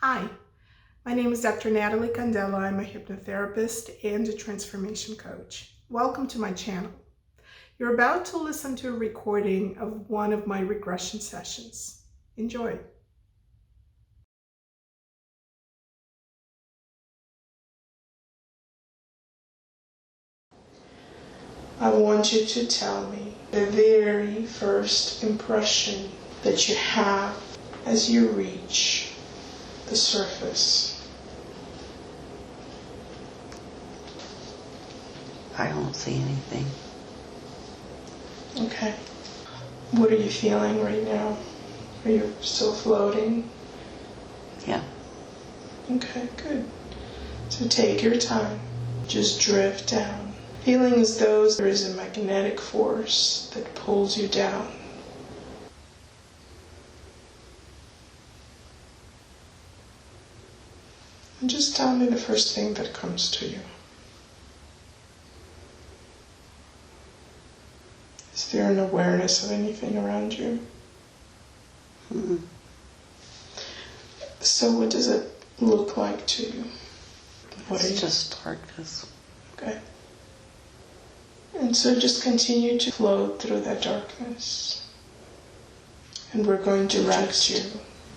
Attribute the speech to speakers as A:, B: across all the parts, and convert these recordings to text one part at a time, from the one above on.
A: Hi, my name is Dr. Natalie Candela. I'm a hypnotherapist and a transformation coach. Welcome to my channel. You're about to listen to a recording of one of my regression sessions. Enjoy. I want you to tell me the very first impression that you have as you reach the surface.
B: I don't see anything.
A: Okay. What are you feeling right now? Are you still floating?
B: Yeah.
A: Okay, good. So take your time. Just drift down. Feeling as though there is a magnetic force that pulls you down. And just tell me the first thing that comes to you. Is there an awareness of anything around you?
B: Mm-mm.
A: So what does it look like to you?
B: It's just darkness.
A: Okay. And so just continue to float through that darkness. And we're going to direct you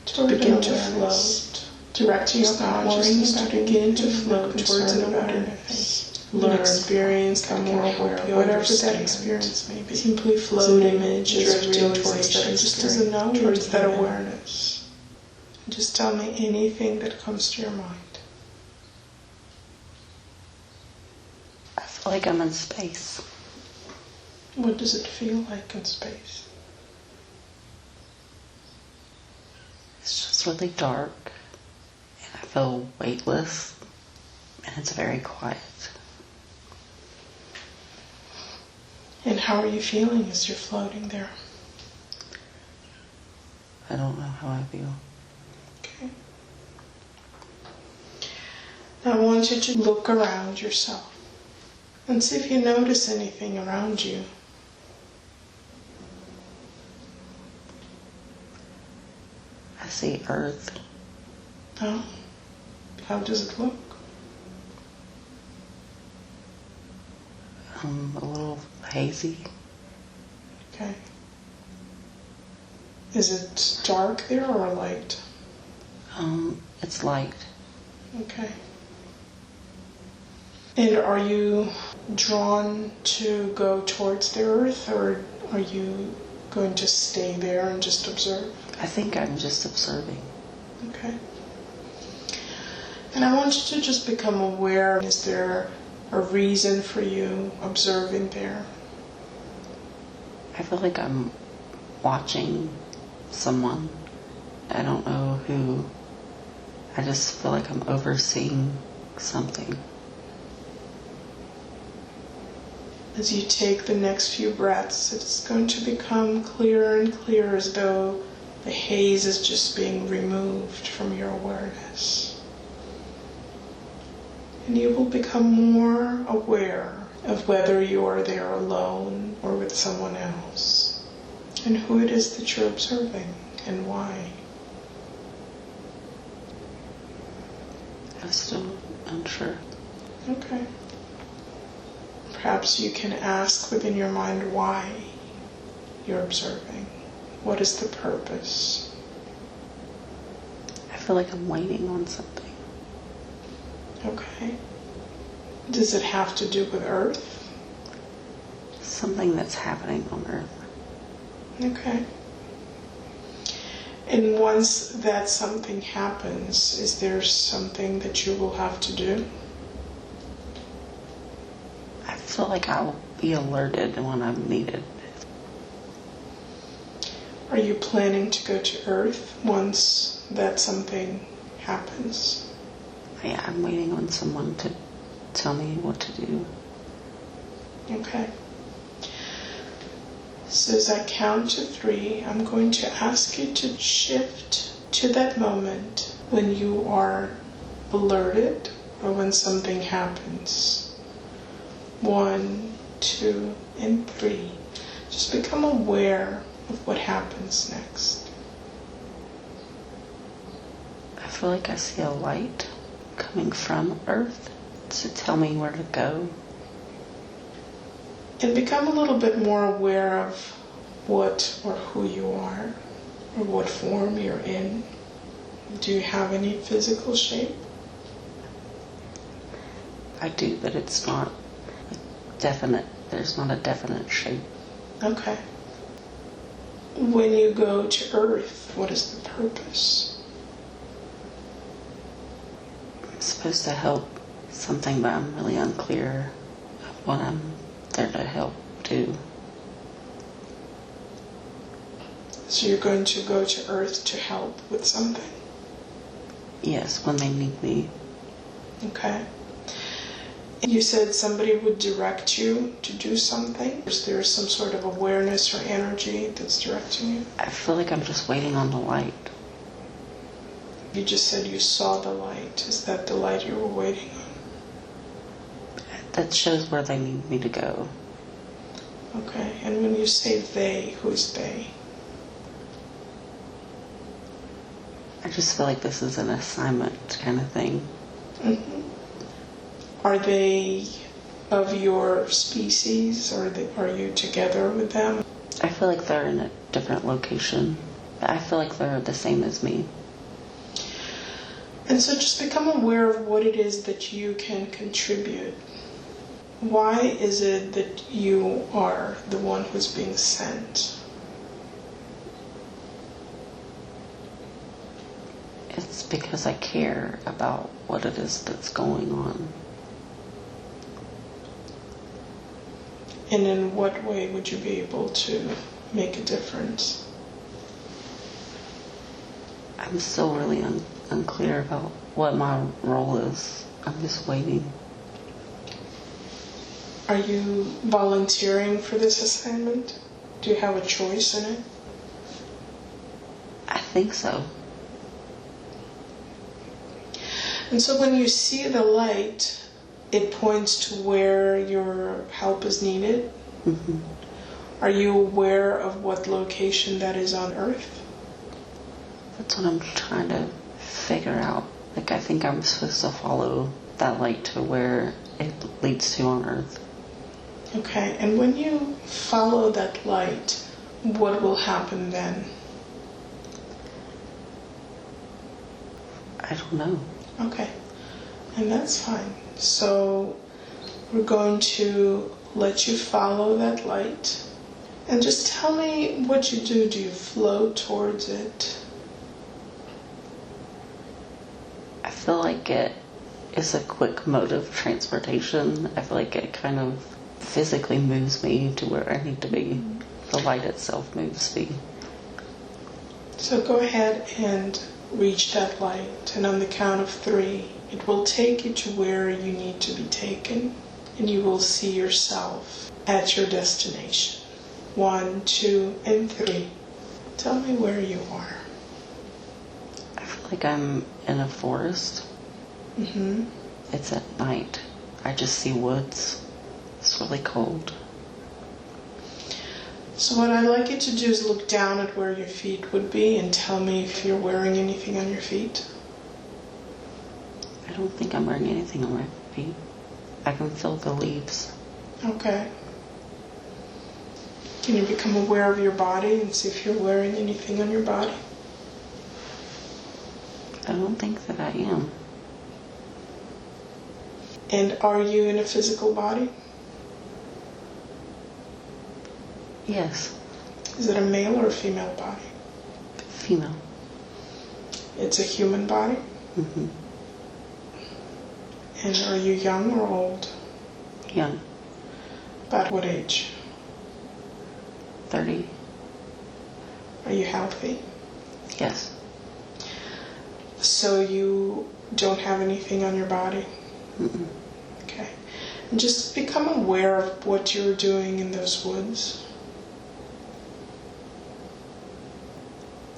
A: to begin to float. Direct your consciousness to begin to float towards an awareness. Learn, experience, become more aware of whatever that experience may be. Simply float image, drifting towards that, just as a knowledge, towards that awareness. And just tell me anything that comes to your mind.
B: I feel like I'm in space.
A: What does it feel like in space?
B: It's just really dark. And I feel weightless. And it's very quiet.
A: And how are you feeling as you're floating there?
B: I don't know how I feel.
A: Okay. Now I want you to look around yourself and see if you notice anything around you.
B: I see earth.
A: Oh, how does it look?
B: A little hazy.
A: Okay. Is it dark there or light?
B: It's light.
A: Okay. And are you drawn to go towards the earth, or are you going to stay there and just observe?
B: I think I'm just observing.
A: Okay. And I want you to just become aware. Is there a reason for you observing there?
B: I feel like I'm watching someone. I don't know who. I just feel like I'm overseeing something.
A: As you take the next few breaths, it's going to become clearer and clearer, as though the haze is just being removed from your awareness. And you will become more aware of whether you are there alone or with someone else, and who it is that you're observing and why.
B: I'm still unsure.
A: Okay. Perhaps you can ask within your mind why you're observing. What is the purpose?
B: I feel like I'm waiting on something.
A: Okay. Does it have to do with Earth?
B: Something that's happening on Earth.
A: Okay. And once that something happens, is there something that you will have to do?
B: I feel like I'll be alerted when I'm needed.
A: Are you planning to go to Earth once that something happens?
B: Yeah, I'm waiting on someone to tell me what to do.
A: Okay. So as I count to 3, I'm going to ask you to shift to that moment when you are alerted or when something happens. 1, 2, and 3. Just become aware of what happens next.
B: feel like I see a light coming from Earth to tell me where to go.
A: And become a little bit more aware of what or who you are, or what form you're in. Do you have any physical shape?
B: I do, but it's not definite. There's not a definite shape.
A: Okay. When you go to Earth, what is the purpose?
B: I'm supposed to help something, but I'm really unclear of what I'm there to help do.
A: So you're going to go to Earth to help with something?
B: Yes, when they need me.
A: Okay. You said somebody would direct you to do something? Is there some sort of awareness or energy that's directing you?
B: I feel like I'm just waiting on the light.
A: You just said you saw the light. Is that the light you were waiting on?
B: That shows where they need me to go.
A: Okay. And when you say they, who's they?
B: I just feel like this is an assignment kind of thing.
A: Mm-hmm. Are they of your species, or are you together with them?
B: I feel like they're in a different location. I feel like they're the same as me.
A: And so just become aware of what it is that you can contribute. Why is it that you are the one who's being sent?
B: It's because I care about what it is that's going on.
A: And in what way would you be able to make a difference?
B: I'm still really unclear about what my role is. I'm just waiting.
A: Are you volunteering for this assignment? Do you have a choice in it?
B: I think so.
A: And so when you see the light, it points to where your help is needed.
B: Mm-hmm.
A: Are you aware of what location that is on Earth?
B: That's what I'm trying to figure out. Like, I think I'm supposed to follow that light to where it leads to on Earth.
A: Okay, and when you follow that light, what will happen then?
B: I don't know.
A: Okay, and that's fine. So we're going to let you follow that light. And just tell me what you do. Do you float towards it?
B: I feel like it is a quick mode of transportation. I feel like it kind of physically moves me to where I need to be. The light itself moves me.
A: So go ahead and reach that light, and on the count of 3, it will take you to where you need to be taken, and you will see yourself at your destination. 1, 2, and 3. Tell me where you are.
B: I feel like I'm in a forest.
A: Mm-hmm.
B: It's at night. I just see woods. It's really cold.
A: So what I'd like you to do is look down at where your feet would be and tell me if you're wearing anything on your feet.
B: I don't think I'm wearing anything on my feet. I can feel the leaves.
A: Okay. Can you become aware of your body and see if you're wearing anything on your body?
B: I don't think that I am.
A: And are you in a physical body?
B: Yes.
A: Is it a male or a female body?
B: Female.
A: It's a human body?
B: Mm-hmm.
A: And are you young or old?
B: Young.
A: About what age?
B: 30.
A: Are you healthy?
B: Yes.
A: So you don't have anything on your body?
B: Mm-mm.
A: Okay. And just become aware of what you're doing in those woods.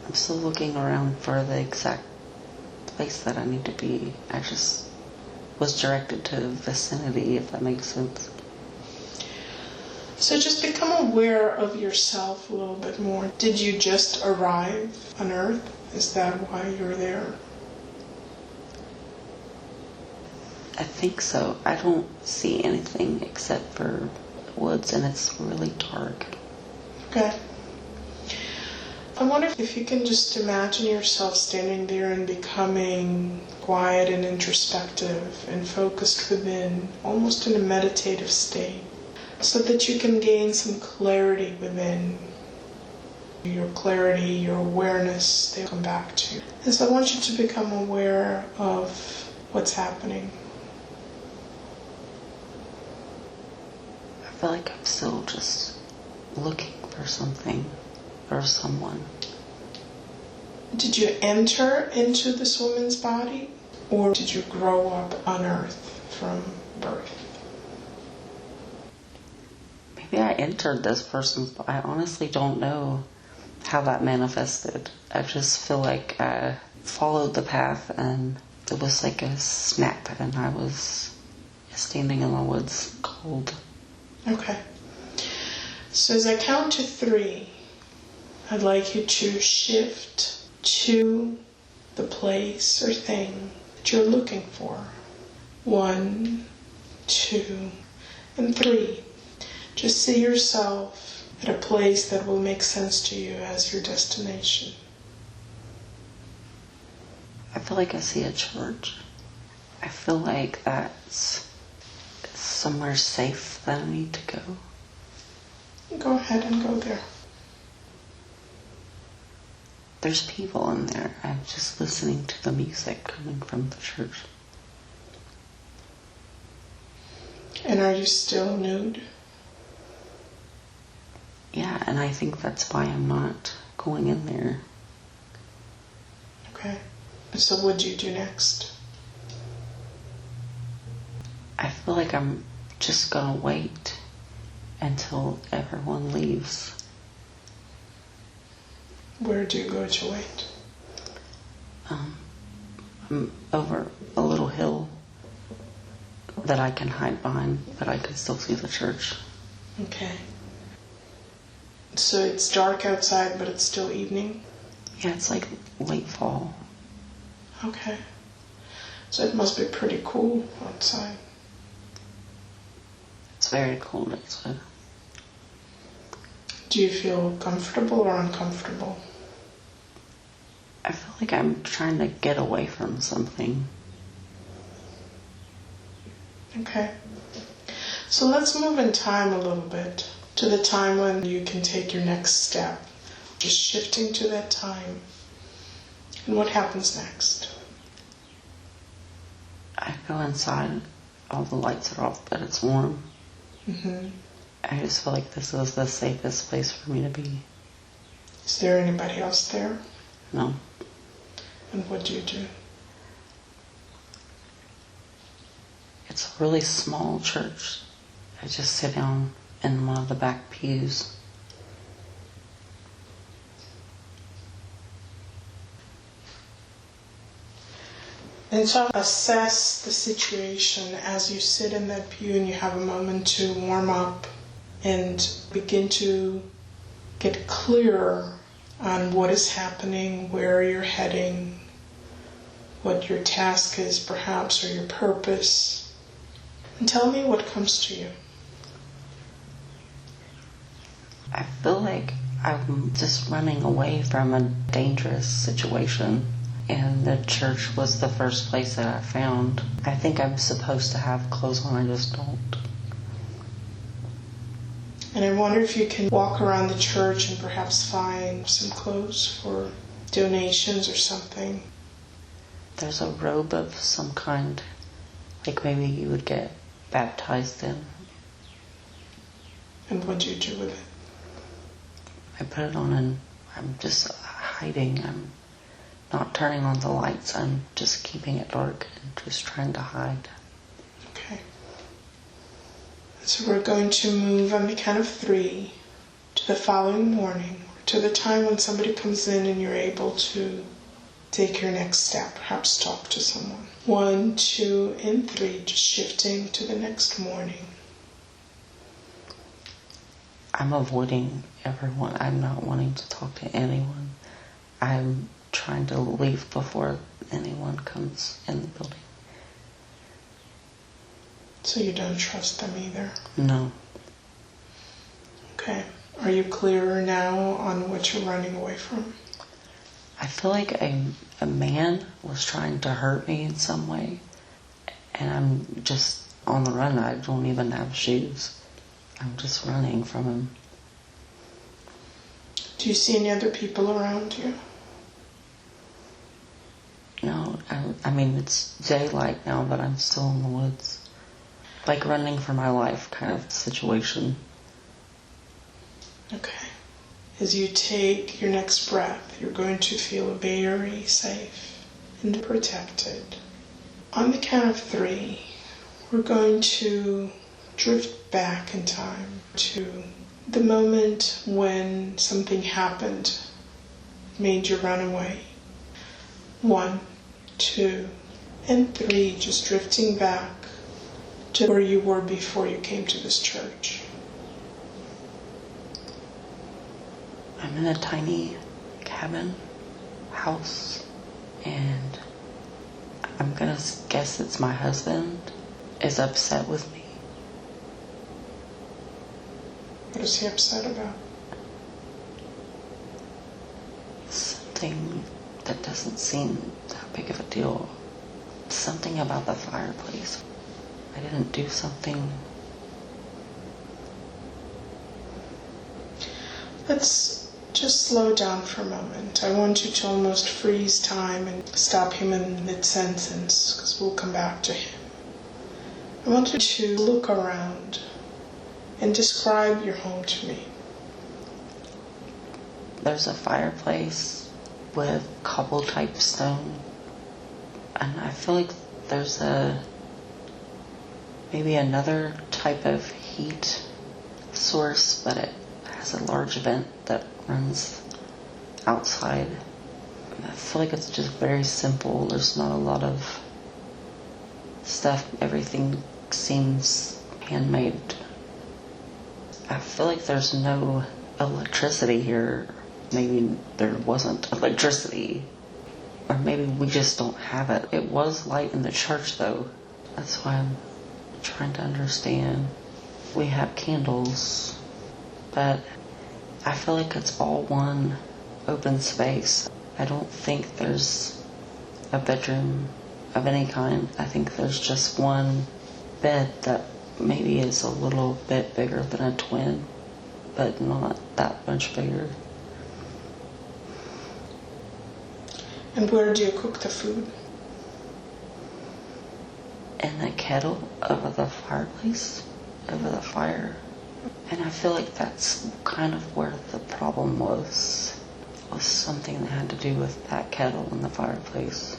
B: I'm still looking around for the exact place that I need to be. I just was directed to vicinity, if that makes sense.
A: So just become aware of yourself a little bit more. Did you just arrive on Earth? Is that why you're there?
B: I think so. I don't see anything except for woods, and it's really dark.
A: Okay. I wonder if you can just imagine yourself standing there and becoming quiet and introspective and focused within, almost in a meditative state, so that you can gain some clarity within. Your clarity, your awareness, they come back to you. And so I want you to become aware of what's happening.
B: I feel like I'm still just looking for something or someone.
A: Did you enter into this woman's body, or did you grow up on Earth from birth?
B: Maybe I entered this person's body. I honestly don't know how that manifested. I just feel like I followed the path and it was like a snap and I was standing in the woods cold.
A: Okay. So as I count to 3, I'd like you to shift to the place or thing that you're looking for. 1, 2, and 3. Just see yourself at a place that will make sense to you as your destination.
B: I feel like I see a church. I feel like that's somewhere safe that I need to go.
A: Go ahead and go there.
B: There's people in there. I'm just listening to the music coming from the church.
A: And are you still nude?
B: Yeah, and I think that's why I'm not going in there.
A: Okay. So what do you do next?
B: I feel like I'm just gonna wait until everyone leaves.
A: Where do you go to wait?
B: I'm over a little hill that I can hide behind, but I can still see the church.
A: Okay. So it's dark outside, but it's still evening?
B: Yeah, it's like late fall.
A: Okay. So it must be pretty cool outside.
B: It's very cold outside.
A: Do you feel comfortable or uncomfortable?
B: I feel like I'm trying to get away from something.
A: Okay. So let's move in time a little bit to the time when you can take your next step. Just shifting to that time. And what happens next?
B: I go inside, all the lights are off, but it's warm.
A: Mm-hmm.
B: I just feel like this is the safest place for me to be.
A: Is there anybody else there?
B: No.
A: And what do you do?
B: It's a really small church. I just sit down in one of the back pews.
A: And so assess the situation as you sit in that pew and you have a moment to warm up and begin to get clearer on what is happening, where you're heading, what your task is perhaps, or your purpose. And tell me what comes to you.
B: I feel like I'm just running away from a dangerous situation. And the church was the first place that I found. I think I'm supposed to have clothes on, I just don't.
A: And I wonder if you can walk around the church and perhaps find some clothes for donations or something.
B: There's a robe of some kind, like maybe you would get baptized in.
A: And what do you do with it?
B: I put it on and I'm just hiding. I'm not turning on the lights. I'm just keeping it dark and just trying to hide.
A: Okay. So we're going to move on the count of 3 to the following morning, to the time when somebody comes in and you're able to take your next step, perhaps talk to someone. 1, 2, and 3, just shifting to the next morning.
B: I'm avoiding everyone. I'm not wanting to talk to anyone. I'm trying to leave before anyone comes in the building.
A: So you don't trust them either?
B: No.
A: Okay. Are you clearer now on what you're running away from?
B: I feel like a man was trying to hurt me in some way, and I'm just on the run. I don't even have shoes. I'm just running from him.
A: Do you see any other people around you?
B: No, I mean, it's daylight now, but I'm still in the woods. Like running for my life kind of situation.
A: Okay. As you take your next breath, you're going to feel very safe and protected. On the count of 3, we're going to drift back in time to the moment when something happened, made you run away. 1, 2, and 3, just drifting back to where you were before you came to this church.
B: I'm in a tiny cabin house, and I'm gonna guess it's my husband is upset with me.
A: What is he upset about?
B: Something that doesn't seem that big of a deal. Something about the fireplace. I didn't do something.
A: Let's just slow down for a moment. I want you to almost freeze time and stop him in mid-sentence, because we'll come back to him. I want you to look around and describe your home to me.
B: There's a fireplace with cobble type stone, and I feel like there's maybe another type of heat source, but it has a large vent that runs outside. And I feel like it's just very simple. There's not a lot of stuff. Everything seems handmade. I feel like there's no electricity here. Maybe there wasn't electricity, or maybe we just don't have it. It was light in the church though. That's why I'm trying to understand. We have candles, but I feel like it's all one open space. I don't think there's a bedroom of any kind. I think there's just one bed that maybe is a little bit bigger than a twin, but not that much bigger.
A: And where do you cook the food?
B: In the kettle over the fireplace, over the fire. And I feel like that's kind of where the problem was something that had to do with that kettle in the fireplace.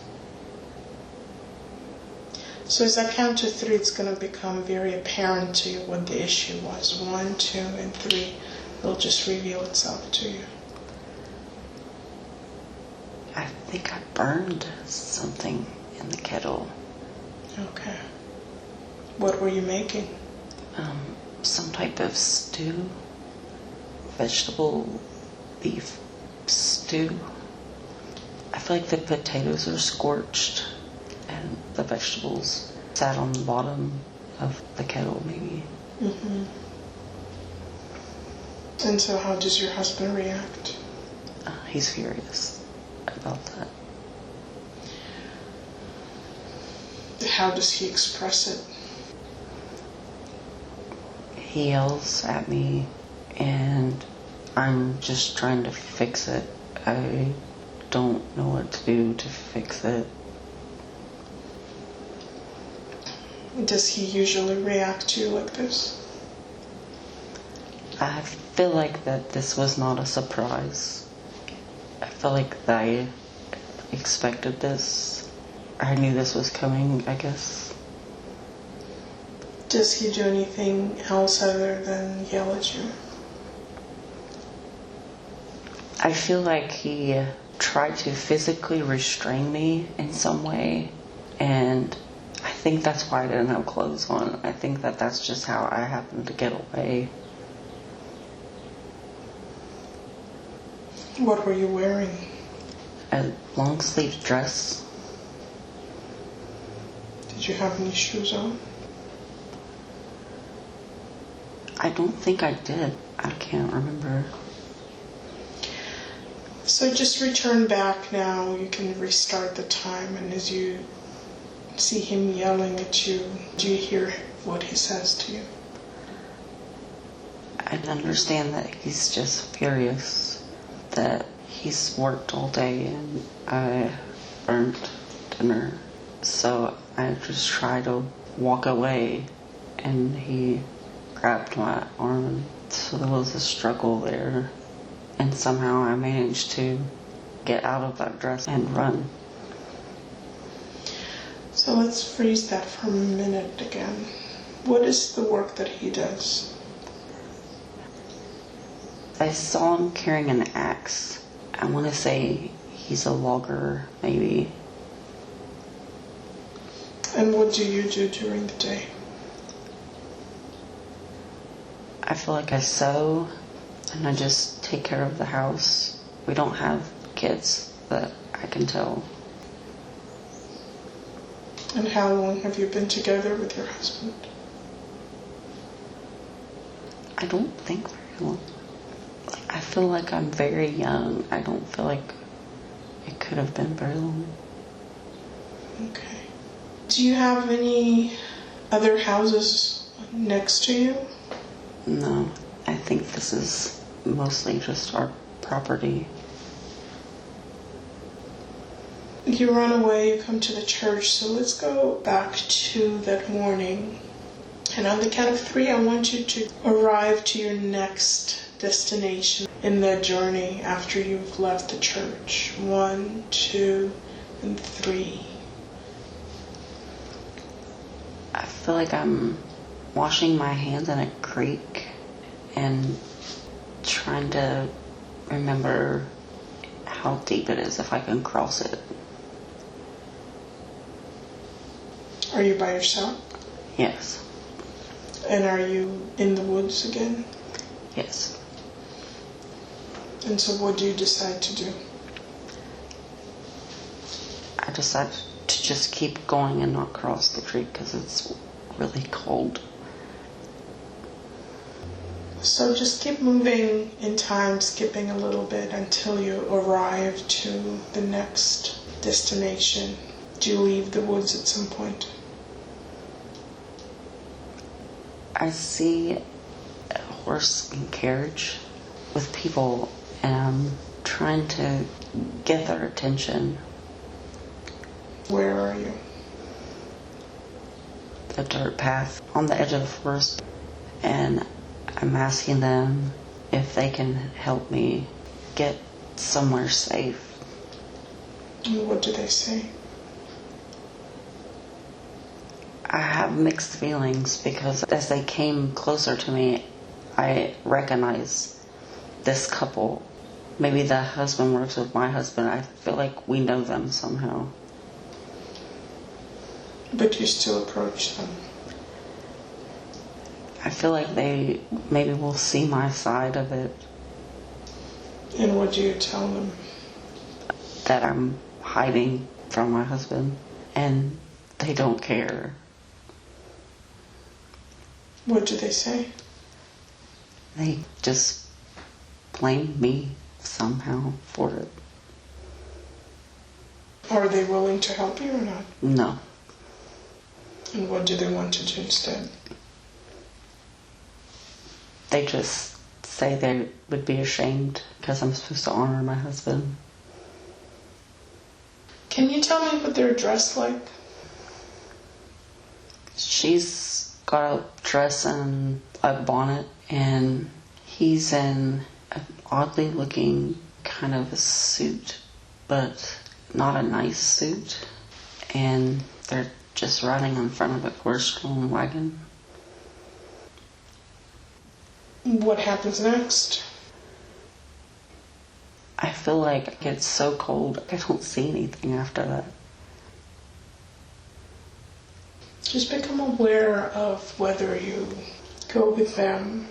A: So as I count to 3, it's going to become very apparent to you what the issue was. 1, 2, and 3 will just reveal itself to you.
B: I think I burned something in the kettle.
A: Okay. What were you making?
B: Some type of stew. Vegetable beef stew. I feel like the potatoes are scorched and the vegetables sat on the bottom of the kettle maybe.
A: Mm-hmm. And so how does your husband react?
B: He's furious about that.
A: How does he express it?
B: He yells at me, and I'm just trying to fix it. I don't know what to do to fix it.
A: Does he usually react to you like this?
B: I feel like that this was not a surprise. I feel like I expected this. I knew this was coming, I guess.
A: Does he do anything else other than yell at you?
B: I feel like he tried to physically restrain me in some way, and I think that's why I didn't have clothes on. I think that that's just how I happened to get away.
A: What were you wearing?
B: A long-sleeved dress.
A: Did you have any shoes on?
B: I don't think I did. I can't remember.
A: So just return back now. You can restart the time, and as you see him yelling at you, do you hear what he says to you?
B: I understand that he's just furious that he's worked all day and I burnt dinner. So I just try to walk away, and he grabbed my arm. So there was a struggle there, and somehow I managed to get out of that dress and run.
A: So let's freeze that for a minute again. What is the work that he does?
B: I saw him carrying an axe. I want to say he's a logger, maybe.
A: And what do you do during the day?
B: I feel like I sew, and I just take care of the house. We don't have kids that I can tell.
A: And how long have you been together with your husband?
B: I don't think very long. I feel like I'm very young. I don't feel like it could have been very long.
A: Okay. Do you have any other houses next to you?
B: No, I think this is mostly just our property.
A: You run away, you come to the church, so let's go back to that morning. And on the count of 3, I want you to arrive to your next destination in that journey after you've left the church. 1, 2, and 3.
B: I feel like I'm washing my hands in a creek and trying to remember how deep it is if I can cross it.
A: Are you by yourself?
B: Yes.
A: And are you in the woods again?
B: Yes.
A: And so what do you decide to do?
B: I decided to just keep going and not cross the creek because it's really cold.
A: So just keep moving in time, skipping a little bit until you arrive to the next destination. Do you leave the woods at some point?
B: I see a horse and carriage with people, and I'm trying to get their attention.
A: Where are you?
B: The dirt path on the edge of the forest, and I'm asking them if they can help me get somewhere safe.
A: And what do they say?
B: I have mixed feelings because as they came closer to me, I recognize this couple. Maybe the husband works with my husband. I feel like we know them somehow.
A: But you still approach them.
B: I feel like they maybe will see my side of it.
A: And what do you tell them?
B: That I'm hiding from my husband, and they don't care.
A: What do they say?
B: They just blame me somehow for it.
A: Are they willing to help you or not?
B: No.
A: And what do they want to do instead?
B: They just say they would be ashamed because I'm supposed to honor my husband.
A: Can you tell me what they're dressed like?
B: She's got a dress and a bonnet, and he's in an oddly looking kind of a suit, but not a nice suit. And they're just riding in front of a horse-drawn wagon.
A: What happens next?
B: I feel like it's so cold, I don't see anything after that.
A: Just become aware of whether you go with them.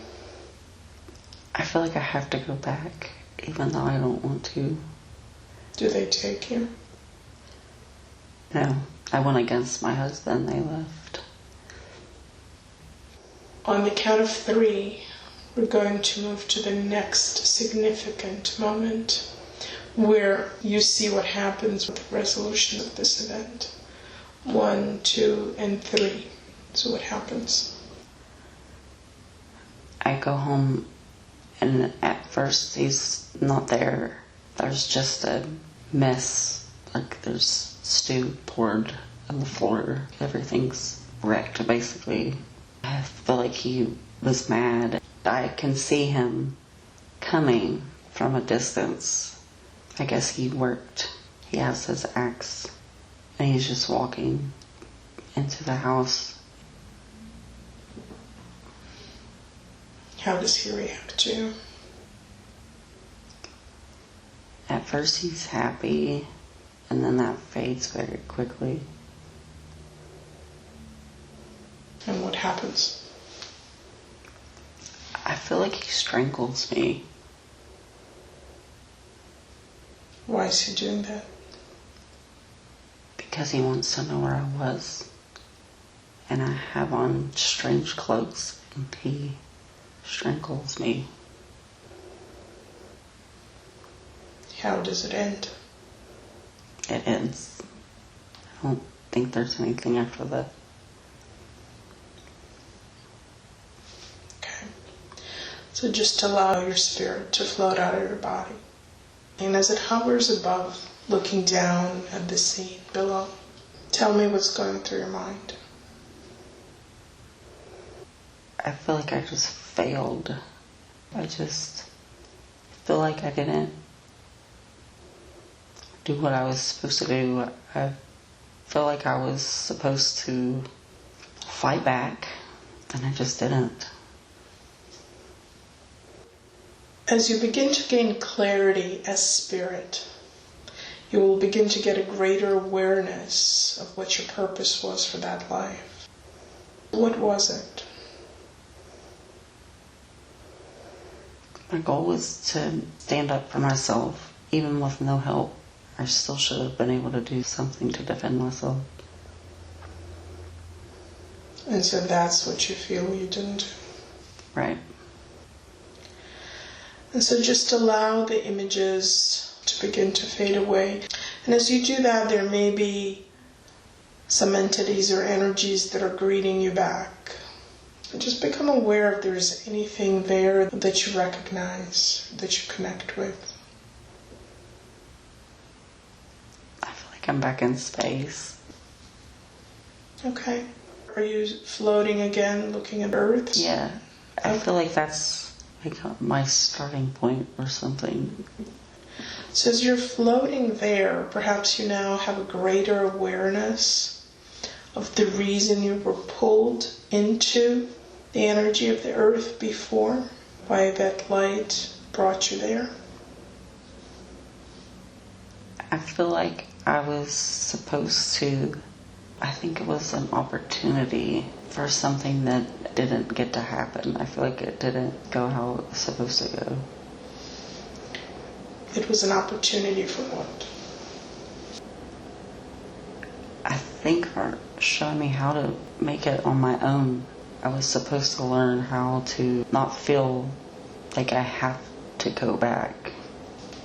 B: I feel like I have to go back, even though I don't want to.
A: Do they take you?
B: No, I went against my husband, they left.
A: On the count of 3, we're going to move to the next significant moment where you see what happens with the resolution of this event. 1, 2, and 3. So what happens?
B: I go home, and at first he's not there. There's just a mess. Like there's stew poured on the floor. Everything's wrecked, basically. I feel like he was mad. I can see him coming from a distance. I guess he has his axe, and he's just walking into the house.
A: How does he react to you?
B: At first he's happy, and then that fades very quickly.
A: And what happens?
B: I feel like he strangles me.
A: Why is he doing that?
B: Because he wants to know where I was. And I have on strange clothes, and he strangles me.
A: How does it end?
B: It ends. I don't think there's anything after that.
A: Okay. So just allow your spirit to float out of your body. And as it hovers above, looking down at the scene below, tell me what's going through your mind.
B: I feel like I just failed. I just feel like I didn't do what I was supposed to do. I feel like I was supposed to fight back, and I just didn't.
A: As you begin to gain clarity as spirit, you will begin to get a greater awareness of what your purpose was for that life. What was it?
B: My goal was to stand up for myself, even with no help. I still should have been able to do something to defend myself.
A: And so that's what you feel you didn't do.
B: Right.
A: And so just allow the images to begin to fade away. And as you do that, there may be some entities or energies that are greeting you back. And just become aware if there's anything there that you recognize, that you connect with.
B: I feel like I'm back in space.
A: Okay. Are you floating again, looking at Earth?
B: Yeah. I feel like that's like my starting point or something.
A: So as you're floating there, perhaps you now have a greater awareness of the reason you were pulled into the energy of the earth before, why that light brought you there.
B: I feel like I was supposed to, I think it was an opportunity for something that didn't get to happen. I feel like it didn't go how it was supposed to go.
A: It was an opportunity for what?
B: I think for showing me how to make it on my own. I was supposed to learn how to not feel like I have to go back.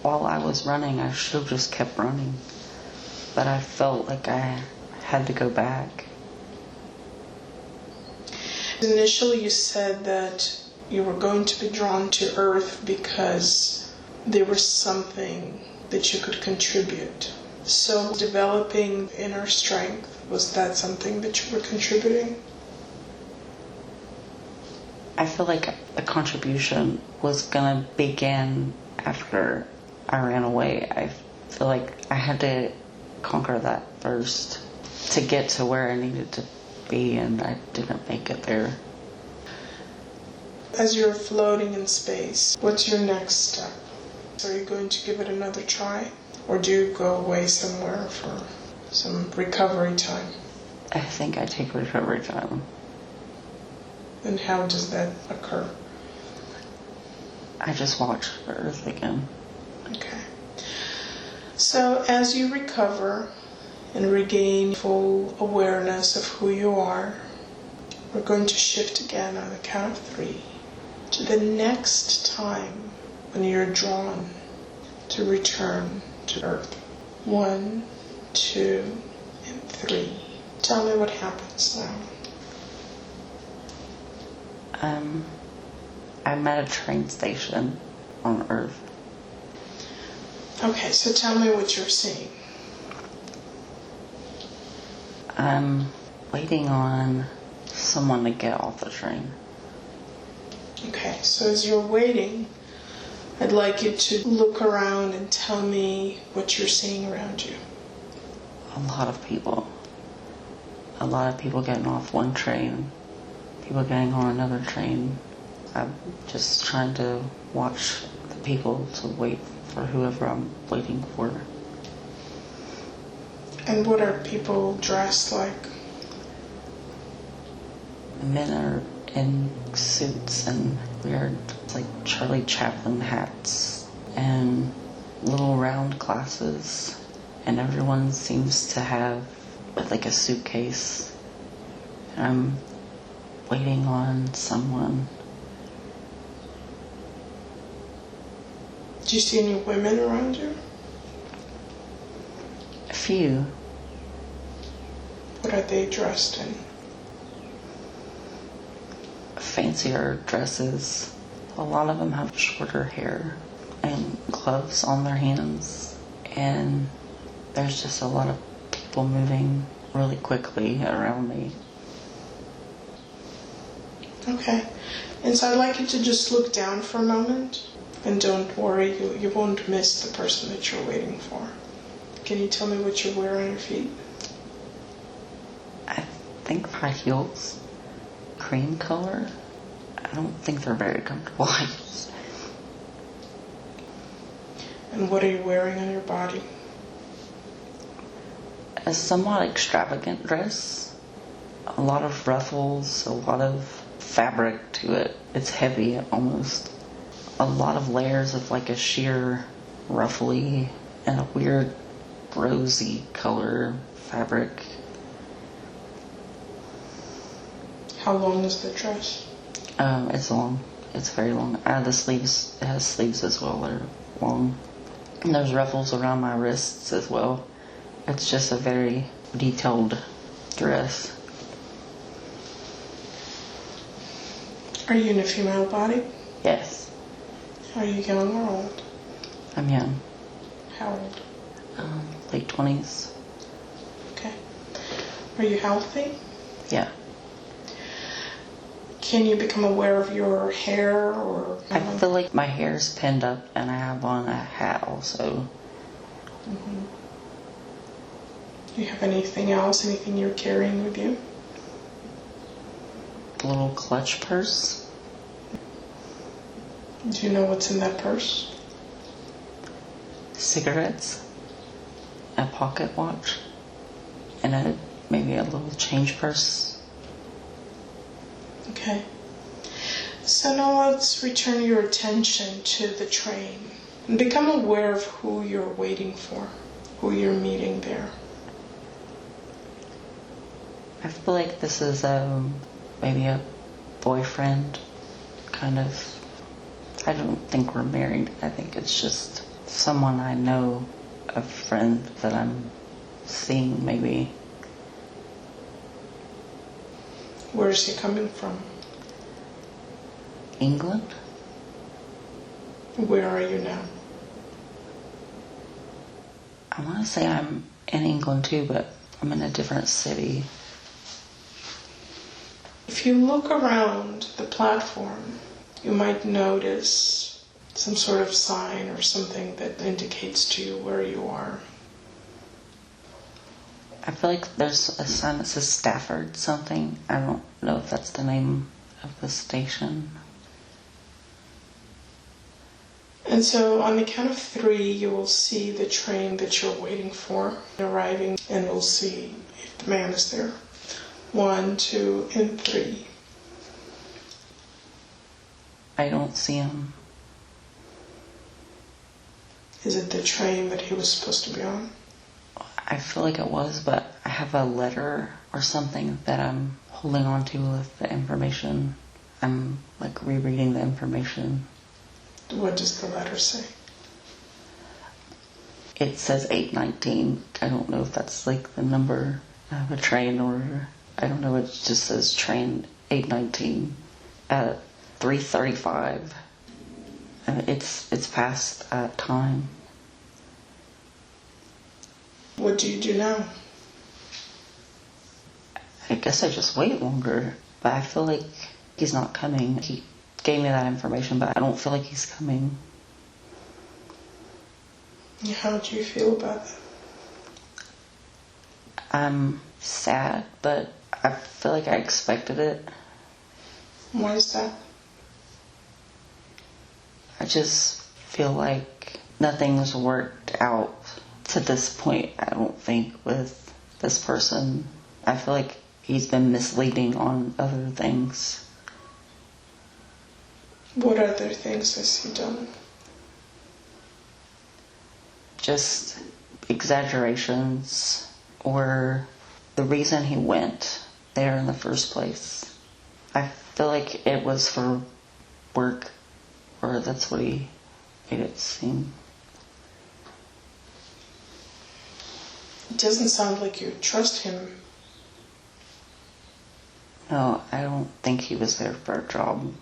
B: While I was running, I should have just kept running. But I felt like I had to go back.
A: Initially you said that you were going to be drawn to Earth because there was something that you could contribute. So developing inner strength, was that something that you were contributing?
B: I feel like the contribution was going to begin after I ran away. I feel like I had to conquer that first to get to where I needed to be, and I didn't make it there.
A: As you're floating in space, what's your next step? Are you going to give it another try? Or do you go away somewhere for some recovery time?
B: I think I take recovery time.
A: And how does that occur?
B: I just watch Earth again.
A: Okay. So as you recover and regain full awareness of who you are, We're going to shift again on the count of 3 to the next time when you're drawn to return to Earth. 1, 2, and 3. Tell me what happens now.
B: I'm at a train station on Earth.
A: Okay, so tell me what you're seeing.
B: I'm waiting on someone to get off the train.
A: Okay, so as you're waiting, I'd like you to look around and tell me what you're seeing around you.
B: A lot of people. A lot of people getting off one train. People getting on another train. I'm just trying to watch the people to wait for whoever I'm waiting for.
A: And what are people dressed like?
B: Men are in suits and weird, like Charlie Chaplin hats and little round glasses. And everyone seems to have like a suitcase. I'm waiting on someone.
A: Do you see any women around you?
B: A few.
A: What are they dressed in?
B: Fancier dresses. A lot of them have shorter hair and gloves on their hands. And there's just a lot of people moving really quickly around me.
A: Okay. And so I'd like you to just look down for a moment. And don't worry, you won't miss the person that you're waiting for. Can you tell me what you wear on your feet?
B: I think high heels. Cream color. I don't think they're very comfortable.
A: And what are you wearing on your body?
B: A somewhat extravagant dress. A lot of ruffles, a lot of fabric to it. It's heavy almost. A lot of layers of like a sheer ruffly and a weird rosy color fabric.
A: How long is the dress?
B: It's long. It's very long. The sleeves, it has sleeves as well that are long. And there's ruffles around my wrists as well. It's just a very detailed dress.
A: Are you in a female body?
B: Yes.
A: Are you young or old?
B: I'm young.
A: How old?
B: Late 20s.
A: Okay. Are you healthy?
B: Yeah.
A: Can you become aware of your hair or...
B: I feel like my hair's pinned up and I have on a hat also.
A: Mm-hmm. Do you have anything else? Anything you're carrying with you?
B: A little clutch purse.
A: Do you know what's in that purse?
B: Cigarettes. A pocket watch. And maybe a little change purse.
A: Okay. So now let's return your attention to the train and become aware of who you're waiting for, who you're meeting there.
B: I feel like this is maybe a boyfriend, kind of. I don't think we're married. I think it's just someone I know, a friend that I'm seeing maybe.
A: Where is he coming from?
B: England?
A: Where are you now?
B: I want to say I'm in England too, but I'm in a different city.
A: If you look around the platform, you might notice some sort of sign or something that indicates to you where you are.
B: I feel like there's a sign that says Stafford something. I don't know if that's the name of the station.
A: And so on the count of 3, you will see the train that you're waiting for arriving, and we'll see if the man is there. 1, 2, and 3.
B: I don't see him.
A: Is it the train that he was supposed to be on?
B: I feel like it was, but I have a letter or something that I'm holding on to with the information. I'm like rereading the information.
A: What does the letter say?
B: It says 819. I don't know if that's like the number of a train, or I don't know. It just says train 819 at 3:35. It's past time.
A: What do you do now?
B: I guess I just wait longer, but I feel like he's not coming. He gave me that information, but I don't feel like he's coming.
A: How do you feel about that?
B: I'm sad, but I feel like I expected it.
A: Why is that?
B: I just feel like nothing's worked out to this point, I don't think, with this person. I feel like he's been misleading on other things.
A: What other things has he done?
B: Just exaggerations, or the reason he went there in the first place. I feel like it was for work, or that's what he made it seem.
A: It doesn't sound like you trust him.
B: No, I don't think he was there for a job.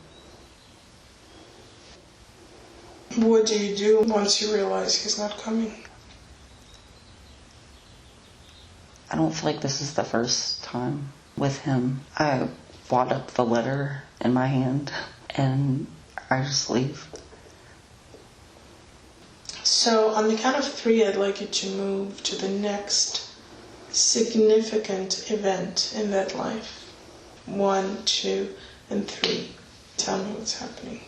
A: What do you do once you realize he's not coming?
B: I don't feel like this is the first time with him. I wad up the letter in my hand and I just leave.
A: So on the count of 3, I'd like you to move to the next significant event in that life. 1, 2, and 3. Tell me what's happening.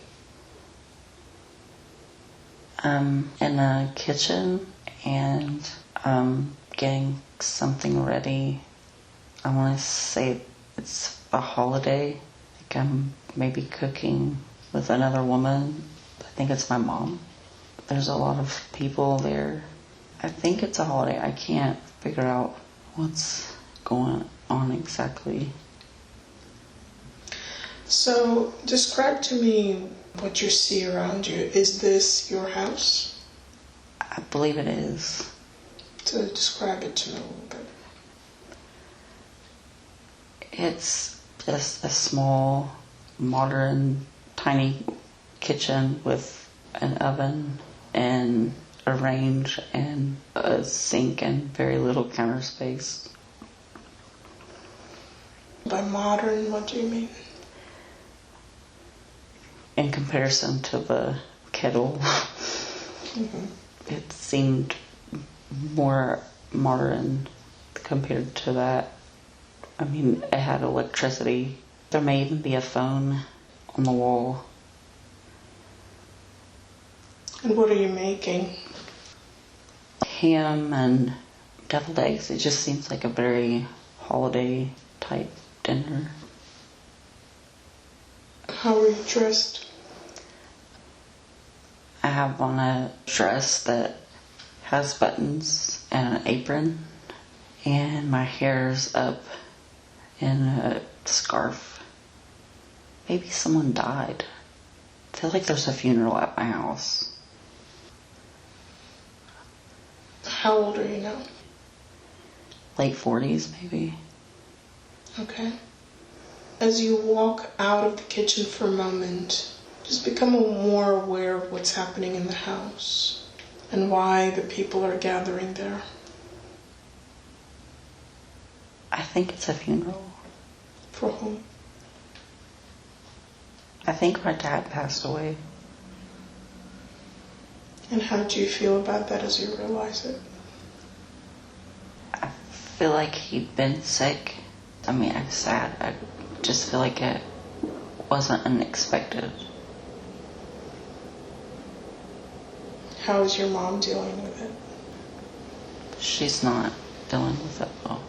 B: I'm in the kitchen and I'm getting something ready. I want to say it's a holiday. Like I'm maybe cooking with another woman. I think it's my mom. There's a lot of people there. I think it's a holiday. I can't figure out what's going on exactly.
A: So describe to me what you see around you. Is this your house?
B: I believe it is.
A: So describe it to me a little bit.
B: It's just a small, modern, tiny kitchen with an oven and a range and a sink and very little counter space.
A: By modern, what do you mean?
B: In comparison to the kettle, it seemed more modern compared to that. I mean, it had electricity. There may even be a phone on the wall.
A: And what are you making?
B: Ham and deviled eggs. It just seems like a very holiday type dinner.
A: How are you dressed?
B: I have on a dress that has buttons and an apron, and my hair's up in a scarf. Maybe someone died. I feel like there's a funeral at my house.
A: How old are you now?
B: Late 40s, maybe.
A: Okay. As you walk out of the kitchen for a moment, just become more aware of what's happening in the house and why the people are gathering there.
B: I think it's a funeral.
A: For whom?
B: I think my dad passed away.
A: And how do you feel about that as you realize it?
B: I feel like he'd been sick. I mean, I'm sad. I just feel like it wasn't unexpected.
A: How is your mom dealing with it?
B: She's not dealing with it well.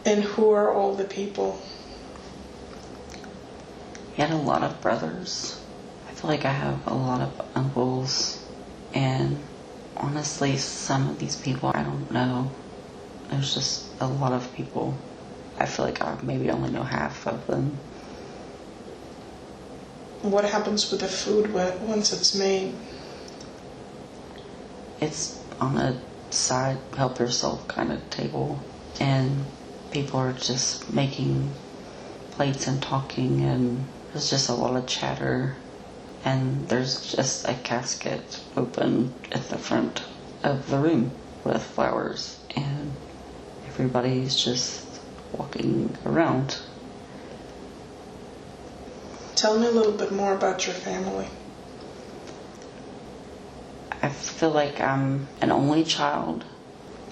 A: And who are all the people?
B: He had a lot of brothers. I feel like I have a lot of uncles and Honestly, some of these people, I don't know. There's just a lot of people. I feel like I maybe only know half of them.
A: What happens with the food once it's made?
B: It's on a side, help yourself kind of table. And people are just making plates and talking, and there's just a lot of chatter. And there's just a casket open at the front of the room with flowers. And everybody's just walking around.
A: Tell me a little bit more about your family.
B: I feel like I'm an only child.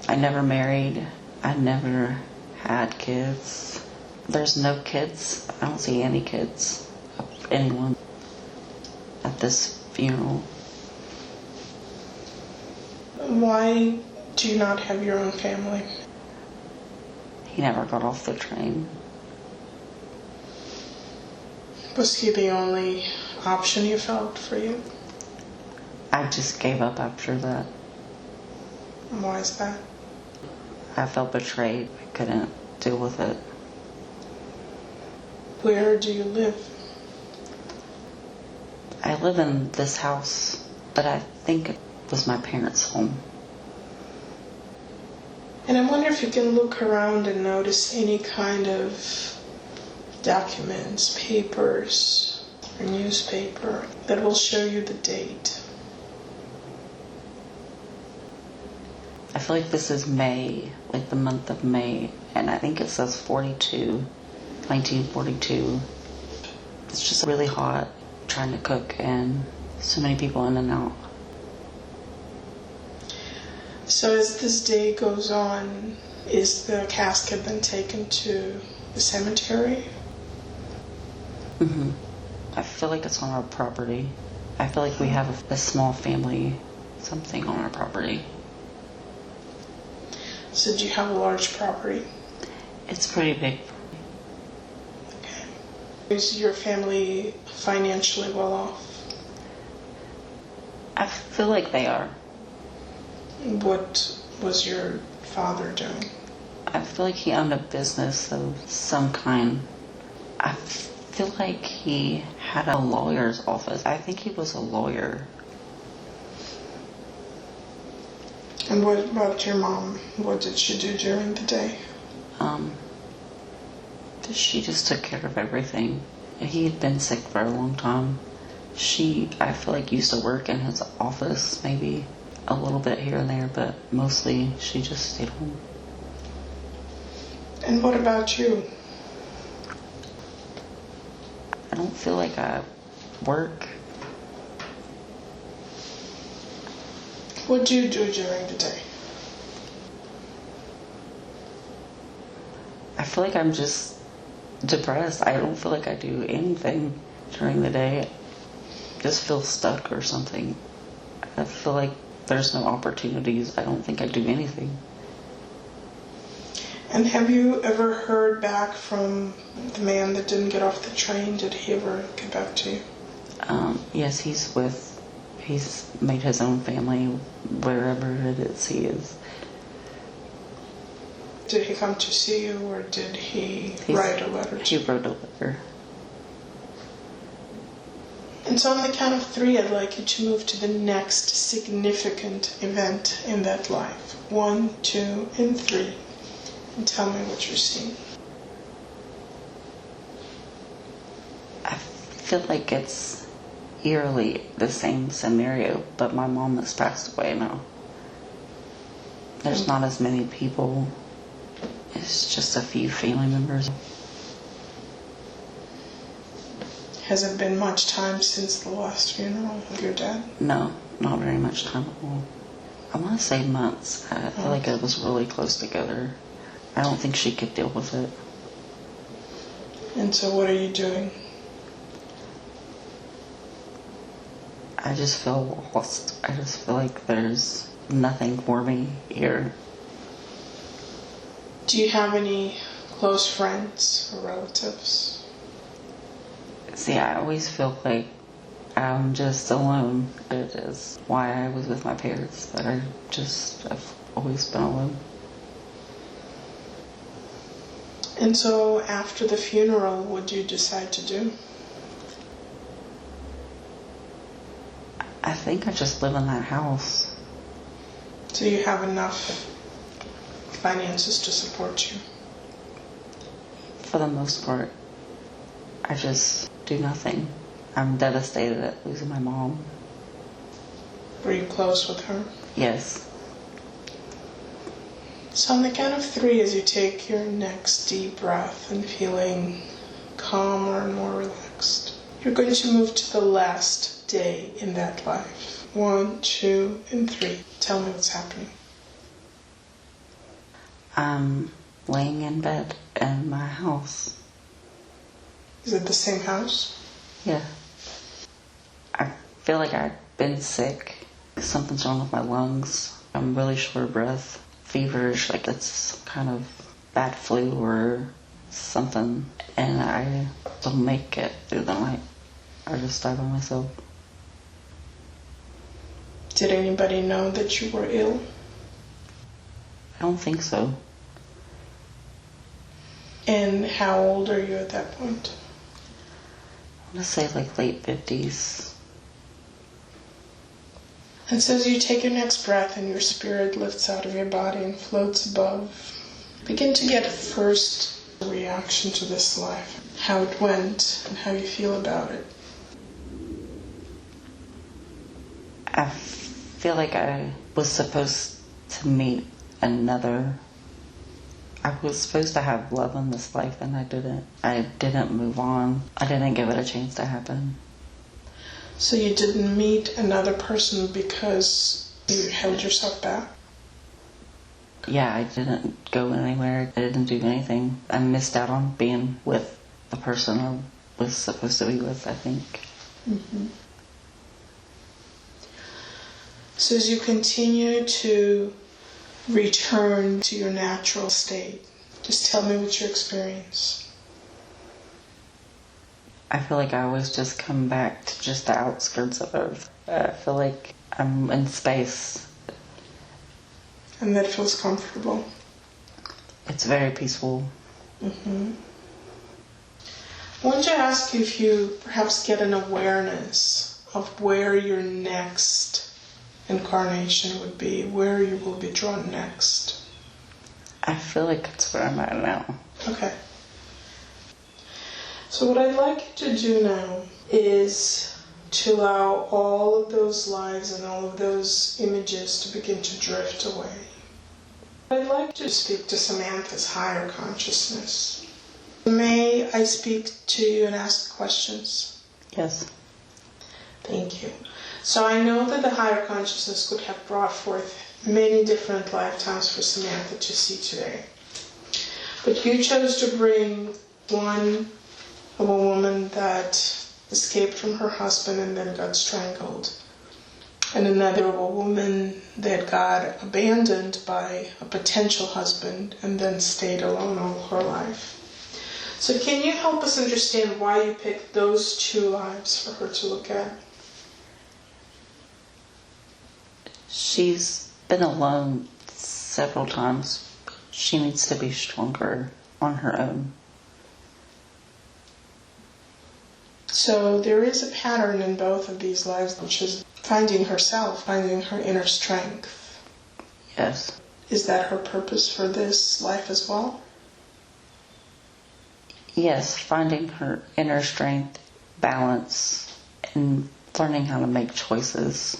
B: I never married. I never had kids. There's no kids. I don't see any kids of anyone at this funeral.
A: Why do you not have your own family?
B: He never got off the train.
A: Was he the only option you felt for you?
B: I just gave up after that.
A: Why is that?
B: I felt betrayed. I couldn't deal with it.
A: Where do you live?
B: I live in this house, but I think it was my parents' home.
A: And I wonder if you can look around and notice any kind of documents, papers, or newspaper that will show you the date.
B: I feel like this is May, like the month of May, and I think it says 1942. It's just really hot, trying to cook, and so many people in and out.
A: So as this day goes on, is the casket then taken to the cemetery?
B: Mm-hmm. I feel like it's on our property. I feel like we have a small family, something on our property.
A: So do you have a large property?
B: It's pretty big.
A: Okay. Is your family financially well off?
B: I feel like they are.
A: What was your father doing?
B: I feel like he owned a business of some kind. I feel like he had a lawyer's office. I think he was a lawyer.
A: And what about your mom? What did she do during the day?
B: She just took care of everything. He had been sick for a long time. She, I feel like, used to work in his office, maybe a little bit here and there, but mostly she just stayed home.
A: And what about you?
B: I don't feel like I work.
A: What do you do during the day?
B: I feel like I'm just depressed. I don't feel like I do anything during the day. I just feel stuck or something. I feel like there's no opportunities. I don't think I do anything.
A: And have you ever heard back from the man that didn't get off the train? Did he ever get back to you?
B: Yes, he's made his own family wherever it is he is.
A: Did he come to see you, or did he write a letter to you?
B: He wrote a letter.
A: And so on the count of 3, I'd like you to move to the next significant event in that life. 1, 2, and 3. And tell me what you're seeing.
B: I feel like it's eerily the same scenario, but my mom has passed away now. There's not as many people. It's just a few family members.
A: Has it been much time since the last funeral of your dad?
B: No, not very much time at all. I want to say months. I feel like it was really close together. I don't think she could deal with it.
A: And so what are you doing?
B: I just feel lost. I just feel like there's nothing for me here.
A: Do you have any close friends or relatives?
B: See, I always feel like I'm just alone. It is why I was with my parents, but I've always been alone.
A: And so after the funeral, what do you decide to do?
B: I think I just live in that house.
A: Do you have enough finances to support you?
B: For the most part, I just do nothing. I'm devastated at losing my mom.
A: Were you close with her?
B: Yes.
A: So on the count of 3, as you take your next deep breath and feeling calmer and more relaxed, you're going to move to the last day in that life. 1, 2, and 3. Tell me what's happening.
B: I'm laying in bed in my house.
A: Is it the same house?
B: Yeah. I feel like I've been sick. Something's wrong with my lungs. I'm really short of breath. Feverish, like it's some kind of bad flu or something. And I don't make it through the night. I just die by myself.
A: Did anybody know that you were ill?
B: I don't think so.
A: And how old are you at that point?
B: I'm going to say like late 50s.
A: And so as you take your next breath and your spirit lifts out of your body and floats above, begin to get a first reaction to this life, how it went and how you feel about it.
B: I feel like I was supposed to meet another. I was supposed to have love in this life and I didn't. I didn't move on. I didn't give it a chance to happen.
A: So you didn't meet another person because you held yourself back?
B: Yeah, I didn't go anywhere. I didn't do anything. I missed out on being with the person I was supposed to be with, I think.
A: Mm-hmm. So as you continue to return to your natural state, just tell me what you experience.
B: I feel like I always just come back to just the outskirts of Earth. I feel like I'm in space.
A: And that feels comfortable.
B: It's very peaceful.
A: Mm-hmm. I want to ask you if you perhaps get an awareness of where your next incarnation would be, where you will be drawn next.
B: I feel like it's where I'm at now.
A: Okay. So what I'd like you to do now is to allow all of those lives and all of those images to begin to drift away. I'd like to speak to Samantha's higher consciousness. May I speak to you and ask questions?
B: Yes.
A: Thank you. So I know that the higher consciousness could have brought forth many different lifetimes for Samantha to see today. But you chose to bring one of a woman that escaped from her husband and then got strangled, and another of a woman that got abandoned by a potential husband and then stayed alone all her life. So can you help us understand why you picked those 2 lives for her to look at?
B: She's been alone several times. She needs to be stronger on her own.
A: So there is a pattern in both of these lives, which is finding herself, finding her inner strength.
B: Yes.
A: Is that her purpose for this life as well?
B: Yes, finding her inner strength, balance, and learning how to make choices.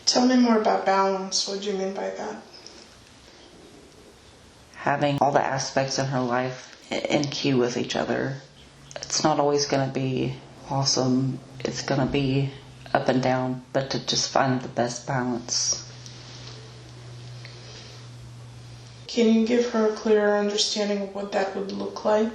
A: Tell me more about balance. What do you mean by that?
B: Having all the aspects in her life in cue with each other. It's not always going to be awesome. It's going to be up and down, but to just find the best balance.
A: Can you give her a clearer understanding of what that would look like?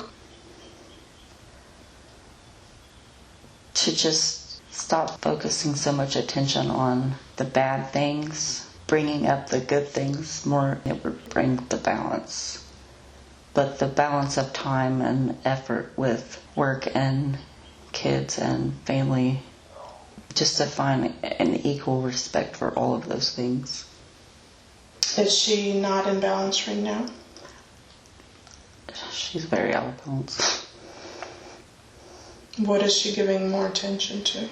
B: To just stop focusing so much attention on the bad things, bringing up the good things more, it would bring the balance. But the balance of time and effort with work and kids and family, just to find an equal respect for all of those things.
A: Is she not in balance right now?
B: She's very out of balance.
A: What is she giving more attention to?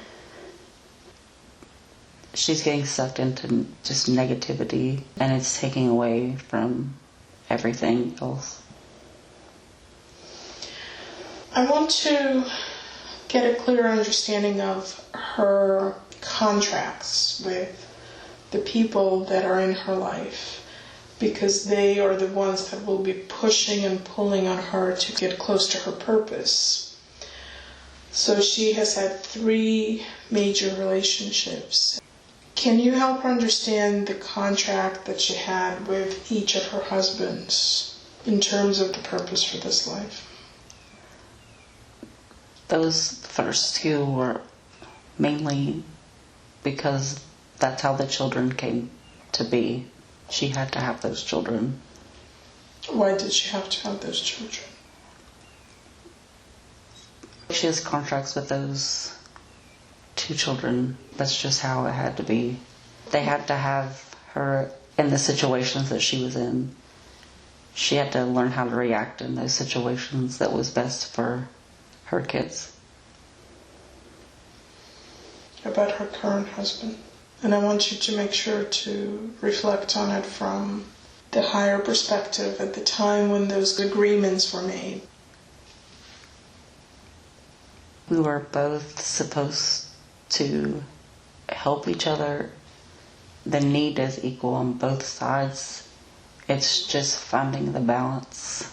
B: She's getting sucked into just negativity, and it's taking away from everything else.
A: I want to get a clearer understanding of her contracts with the people that are in her life, because they are the ones that will be pushing and pulling on her to get close to her purpose. So she has had 3 major relationships. Can you help her understand the contract that she had with each of her husbands in terms of the purpose for this life?
B: Those first 2 were mainly because that's how the children came to be. She had to have those children.
A: Why did she have to have those children?
B: She has contracts with those 2 children. That's just how it had to be. They had to have her in the situations that she was in. She had to learn how to react in those situations that was best for her kids.
A: About her current husband. And I want you to make sure to reflect on it from the higher perspective at the time when those agreements were made.
B: We were both supposed to help each other. The need is equal on both sides. It's just finding the balance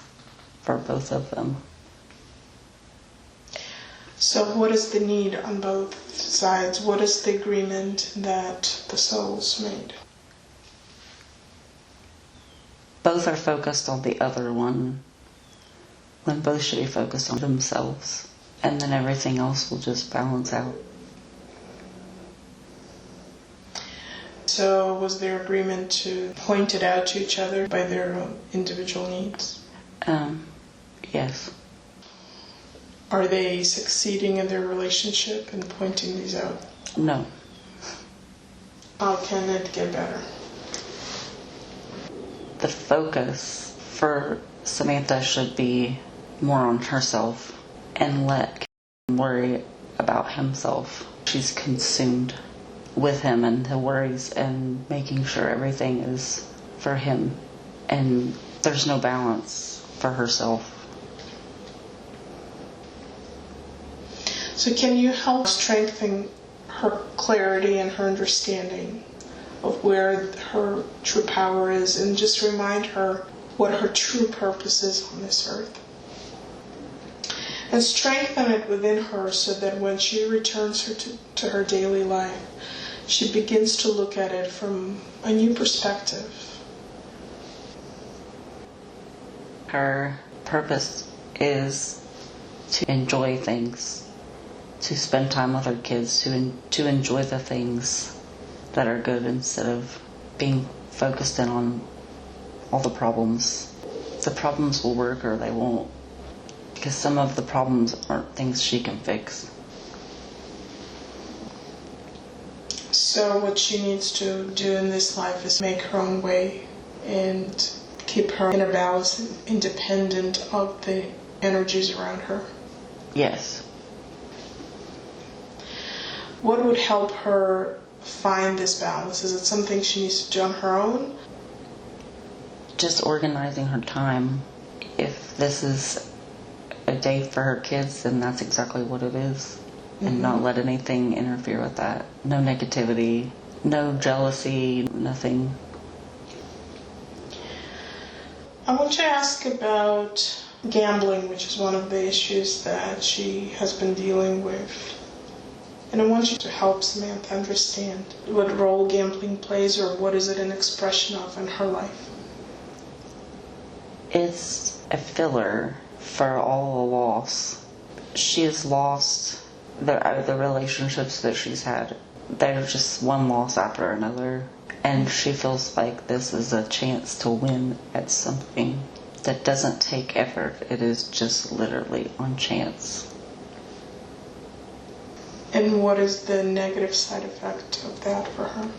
B: for both of them.
A: So what is the need on both sides? What is the agreement that the souls made?
B: Both are focused on the other one, when both should be focused on themselves. And then everything else will just balance out.
A: So was there agreement to point it out to each other by their own individual needs?
B: Yes.
A: Are they succeeding in their relationship in pointing these out?
B: No.
A: How can it get better?
B: The focus for Samantha should be more on herself and let him worry about himself. She's consumed with him and the worries and making sure everything is for him. And there's no balance for herself.
A: So can you help strengthen her clarity and her understanding of where her true power is, and just remind her what her true purpose is on this earth? And strengthen it within her so that when she returns to her daily life, she begins to look at it from a new perspective.
B: Her purpose is to enjoy things, to spend time with her kids, to enjoy the things that are good instead of being focused in on all the problems. The problems will work or they won't, because some of the problems aren't things she can fix.
A: So what she needs to do in this life is make her own way and keep her inner balance, independent of the energies around her.
B: Yes.
A: What would help her find this balance? Is it something she needs to do on her own?
B: Just organizing her time. If this is a day for her kids, then that's exactly what it is. And not let anything interfere with that. No negativity, no jealousy, nothing.
A: I want to ask about gambling, which is one of the issues that she has been dealing with. And I want you to help Samantha understand what role gambling plays, or what is it an expression of in her life.
B: It's a filler for all the loss. She has lost the relationships that she's had. They're just one loss after another. And she feels like this is a chance to win at something that doesn't take effort. It is just literally on chance.
A: And what is the negative side effect of that for her?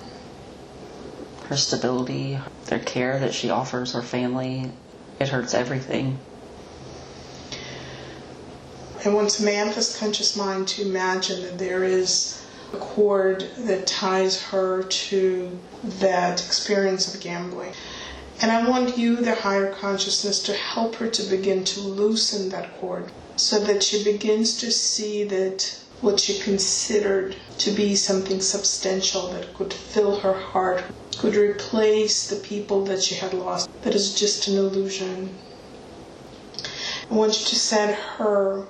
B: Her stability, the care that she offers her family, it hurts everything.
A: I want Samantha's conscious mind to imagine that there is a cord that ties her to that experience of gambling. And I want you, the higher consciousness, to help her to begin to loosen that cord so that she begins to see that what she considered to be something substantial that could fill her heart, could replace the people that she had lost, that is just an illusion. I want you to send her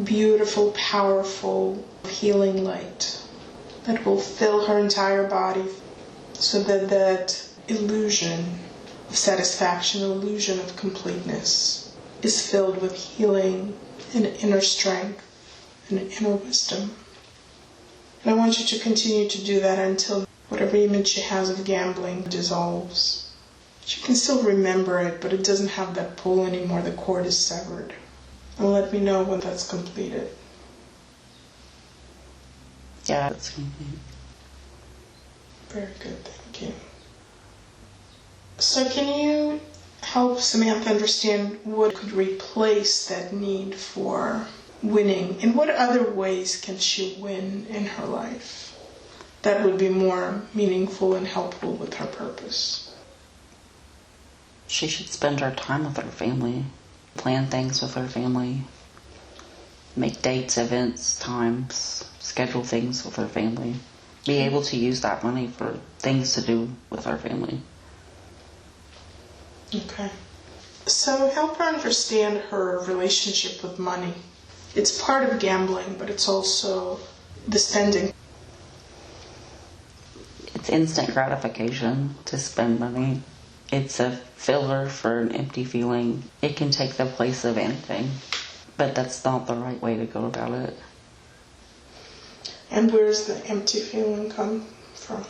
A: beautiful, powerful, healing light that will fill her entire body so that that illusion of satisfaction, illusion of completeness is filled with healing and inner strength and inner wisdom. And I want you to continue to do that until whatever image she has of gambling dissolves. She can still remember it, but it doesn't have that pull anymore. The cord is severed. And let me know when that's completed.
B: Yeah, it's complete.
A: Very good, thank you. So can you help Samantha understand what could replace that need for winning? In what other ways can she win in her life that would be more meaningful and helpful with her purpose?
B: She should spend her time with her family, plan things with her family, make dates, events, times, schedule things with her family, be able to use that money for things to do with her family.
A: Okay. So help her understand her relationship with money. It's part of gambling, but it's also the spending.
B: It's instant gratification to spend money. It's a filler for an empty feeling. It can take the place of anything, but that's not the right way to go about it.
A: And where does the empty feeling come from?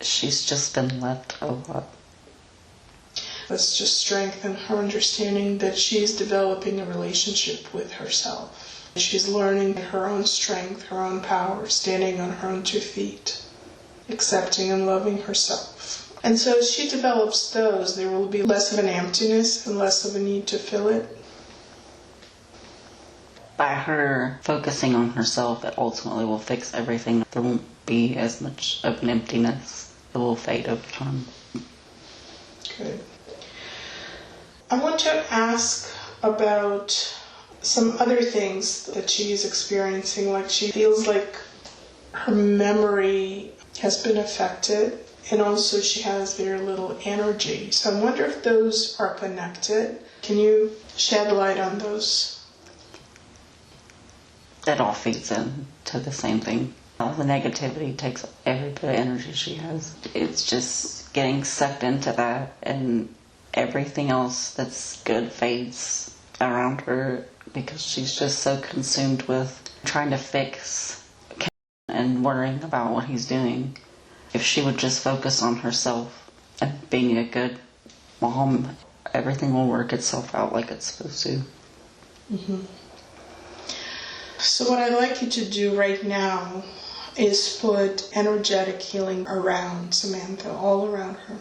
B: She's just been left a lot.
A: Let's just strengthen her understanding that she's developing a relationship with herself. She's learning her own strength, her own power, standing on her own 2 feet, accepting and loving herself. And so as she develops those, there will be less of an emptiness and less of a need to fill it.
B: By her focusing on herself, it ultimately will fix everything. There won't be as much of an emptiness. It will fade over time.
A: Good. I want to ask about some other things that she is experiencing, like she feels like her memory has been affected, and also she has very little energy. So I wonder if those are connected. Can you shed light on those?
B: That all feeds into the same thing. All the negativity takes every bit of energy she has. It's just getting sucked into that, and everything else that's good fades around her because she's just so consumed with trying to fix and worrying about what he's doing. If she would just focus on herself and being a good mom, everything will work itself out like it's supposed to.
A: Mm-hmm. So what I'd like you to do right now is put energetic healing around Samantha, all around her,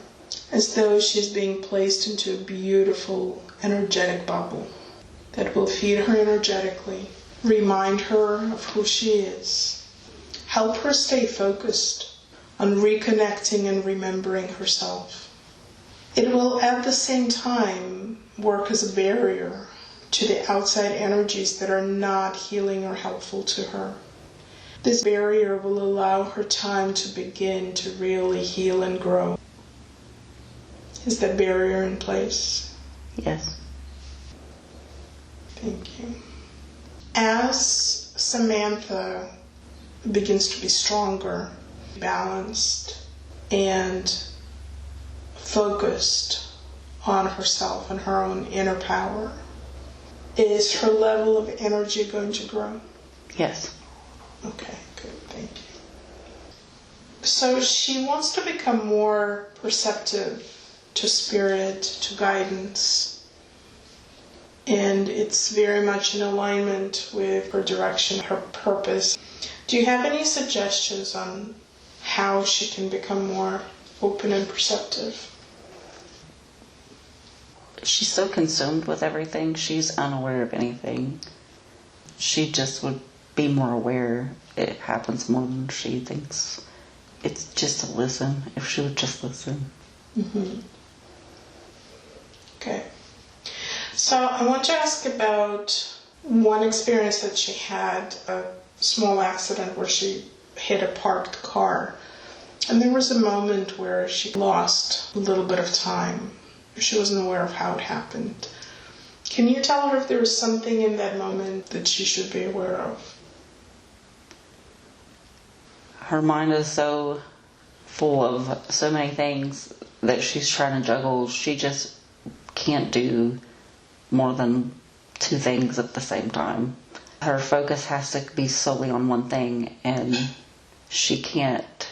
A: as though she's being placed into a beautiful energetic bubble that will feed her energetically, remind her of who she is, help her stay focused on reconnecting and remembering herself. It will at the same time work as a barrier to the outside energies that are not healing or helpful to her. This barrier will allow her time to begin to really heal and grow. Is that barrier in place?
B: Yes.
A: Thank you. As Samantha begins to be stronger, balanced, and focused on herself and her own inner power, is her level of energy going to grow?
B: Yes.
A: Okay, good, thank you. So she wants to become more perceptive to spirit, to guidance. and it's very much in alignment with her direction, her purpose. Do you have any suggestions on how she can become more open and perceptive?
B: She's so consumed with everything, she's unaware of anything. She just would be more aware. It happens more than she thinks. It's just to listen, if she would just listen.
A: Mm-hmm. Okay. So I want to ask about one experience that she had, a small accident where she hit a parked car. And there was a moment where she lost a little bit of time. She wasn't aware of how it happened. Can you tell her if there was something in that moment that she should be aware of?
B: Her mind is so full of so many things that she's trying to juggle. She just can't do more than 2 things at the same time. Her focus has to be solely on one thing, and she can't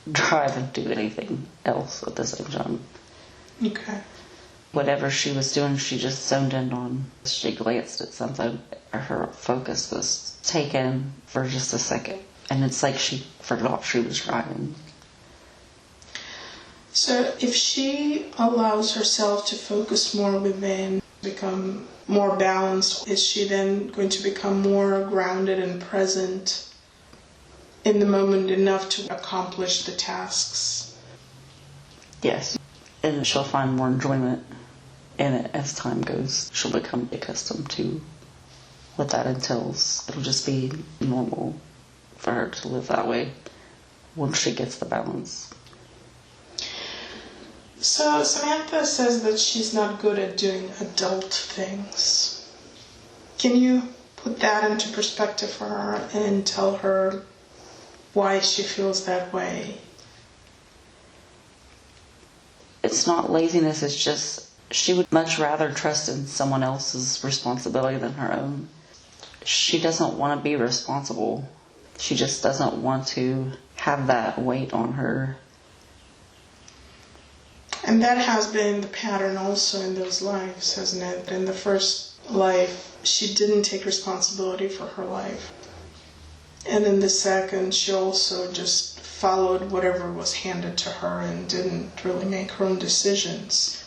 B: drive and do anything else at the same time.
A: Okay.
B: Whatever she was doing, she just zoned in on. She glanced at something. Her focus was taken for just a second, and it's like she forgot she was driving. So
A: if she allows herself to focus more within, become more balanced, is she then going to become more grounded and present in the moment enough to accomplish the tasks?
B: Yes. And she'll find more enjoyment in it as time goes. She'll become accustomed to what that entails. It'll just be normal for her to live that way once she gets the balance.
A: So Samantha says that she's not good at doing adult things. Can you put that into perspective for her and tell her why she feels that way?
B: It's not laziness, it's just she would much rather trust in someone else's responsibility than her own. She doesn't want to be responsible. She just doesn't want to have that weight on her.
A: And that has been the pattern also in those lives, hasn't it? In the first life, she didn't take responsibility for her life. And in the second, she also just followed whatever was handed to her and didn't really make her own decisions.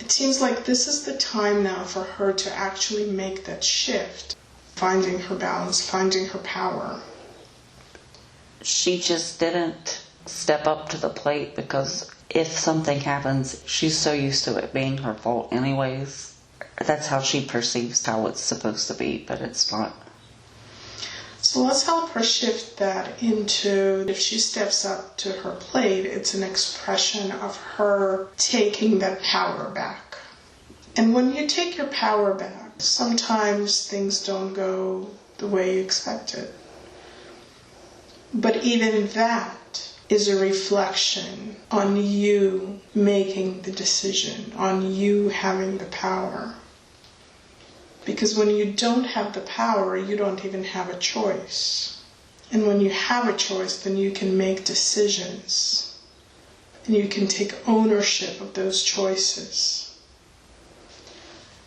A: It seems like this is the time now for her to actually make that shift, finding her balance, finding her power.
B: She just didn't step up to the plate because if something happens, she's so used to it being her fault anyways. That's how she perceives how it's supposed to be, but it's not.
A: So let's help her shift that into, if she steps up to her plate, it's an expression of her taking that power back. And when you take your power back, sometimes things don't go the way you expected. But even that is a reflection on you making the decision, on you having the power. Because when you don't have the power, you don't even have a choice. And when you have a choice, then you can make decisions. And you can take ownership of those choices.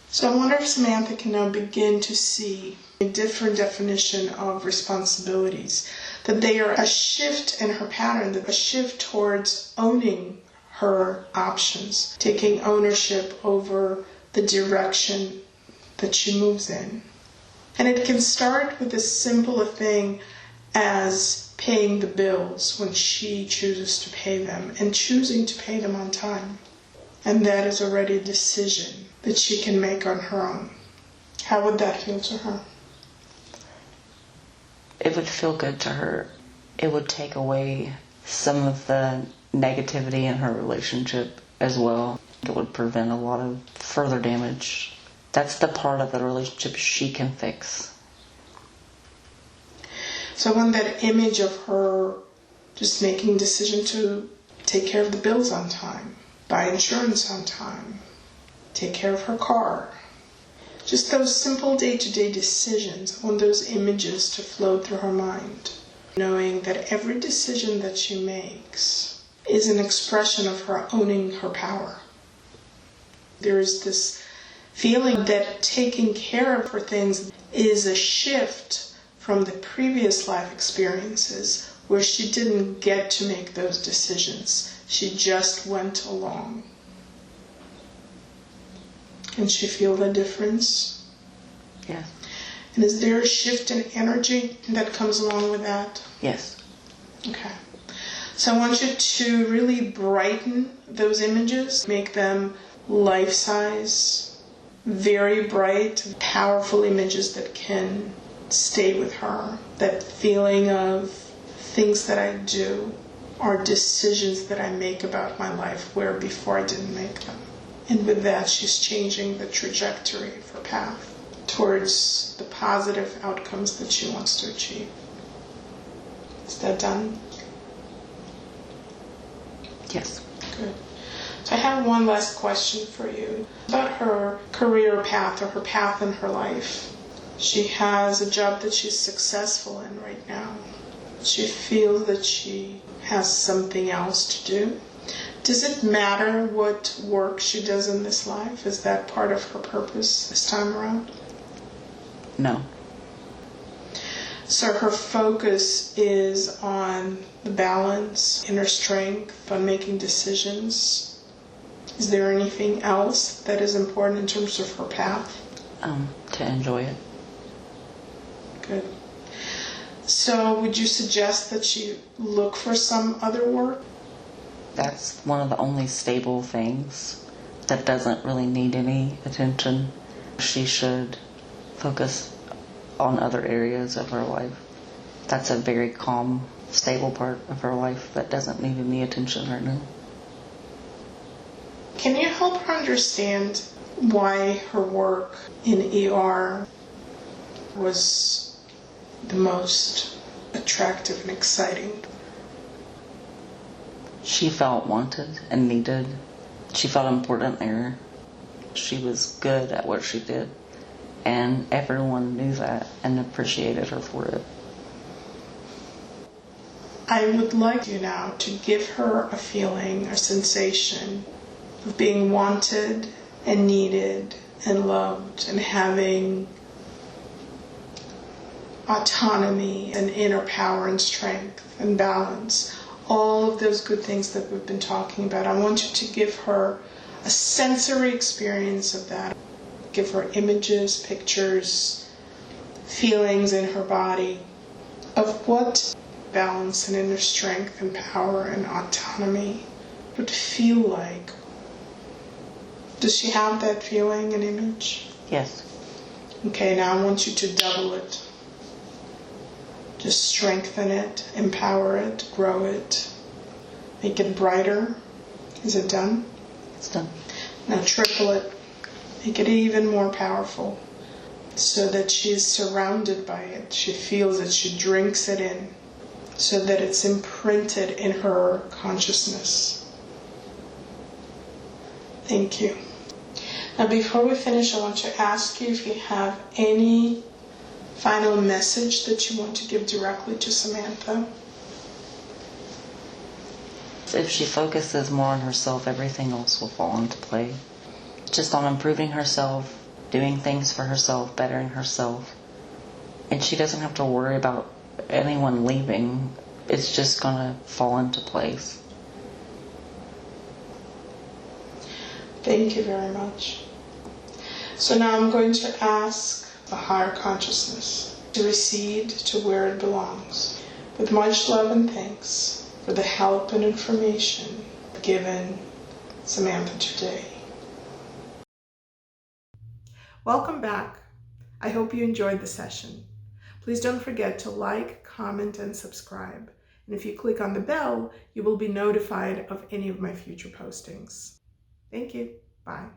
A: So I wonder if Samantha can now begin to see a different definition of responsibilities. That they are a shift in her pattern, a shift towards owning her options, taking ownership over the direction that she moves in. And it can start with as simple a thing as paying the bills when she chooses to pay them and choosing to pay them on time. And that is already a decision that she can make on her own. How would that feel to her?
B: It would feel good to her. It would take away some of the negativity in her relationship as well. It would prevent a lot of further damage. That's the part of the relationship she can fix.
A: So when that image of her just making a decision to take care of the bills on time, buy insurance on time, take care of her car, just those simple day-to-day decisions, I want those images to flow through her mind, knowing that every decision that she makes is an expression of her owning her power. There is this feeling that taking care of her things is a shift from the previous life experiences where she didn't get to make those decisions. She just went along. Can she feel the difference?
B: Yes.
A: And is there a shift in energy that comes along with that?
B: Yes.
A: Okay. So I want you to really brighten those images, make them life-size, very bright, powerful images that can stay with her. That feeling of things that I do are decisions that I make about my life where before I didn't make them. And with that, she's changing the trajectory of her path towards the positive outcomes that she wants to achieve. Is that done?
B: Yes.
A: Good. So I have one last question for you about her career path or her path in her life. She has a job that she's successful in right now. She feels that she has something else to do. Does it matter what work she does in this life? Is that part of her purpose this time around?
B: No.
A: So her focus is on the balance, inner strength, on making decisions. Is there anything else that is important in terms of her path?
B: To enjoy it.
A: Good. So would you suggest that she look for some other work?
B: That's one of the only stable things that doesn't really need any attention. She should focus on other areas of her life. That's a very calm, stable part of her life that doesn't need any attention right now.
A: Can you help her understand why her work in ER was the most attractive and exciting?
B: She felt wanted and needed. She felt important there. She was good at what she did. And everyone knew that and appreciated her for it.
A: I would like you now to give her a feeling, a sensation of being wanted and needed and loved and having autonomy and inner power and strength and balance. All of those good things that we've been talking about. I want you to give her a sensory experience of that. Give her images, pictures, feelings in her body of what balance and inner strength and power and autonomy would feel like. Does she have that feeling and image?
B: Yes.
A: Okay, now I want you to double it. Just strengthen it, empower it, grow it. Make it brighter. Is it done?
B: It's done.
A: Now triple it. Make it even more powerful so that she is surrounded by it. She feels it. She drinks it in so that it's imprinted in her consciousness. Thank you. Now before we finish, I want to ask you if you have any final message that you want to give directly to Samantha.
B: If she focuses more on herself, everything else will fall into play. Just on improving herself, doing things for herself, bettering herself. And she doesn't have to worry about anyone leaving. It's just going to fall into place.
A: Thank you very much. So now I'm going to ask the higher consciousness to recede to where it belongs. With much love and thanks for the help and information given Samantha today. Welcome back. I hope you enjoyed the session. Please don't forget to like, comment, and subscribe. And if you click on the bell, you will be notified of any of my future postings. Thank you. Bye.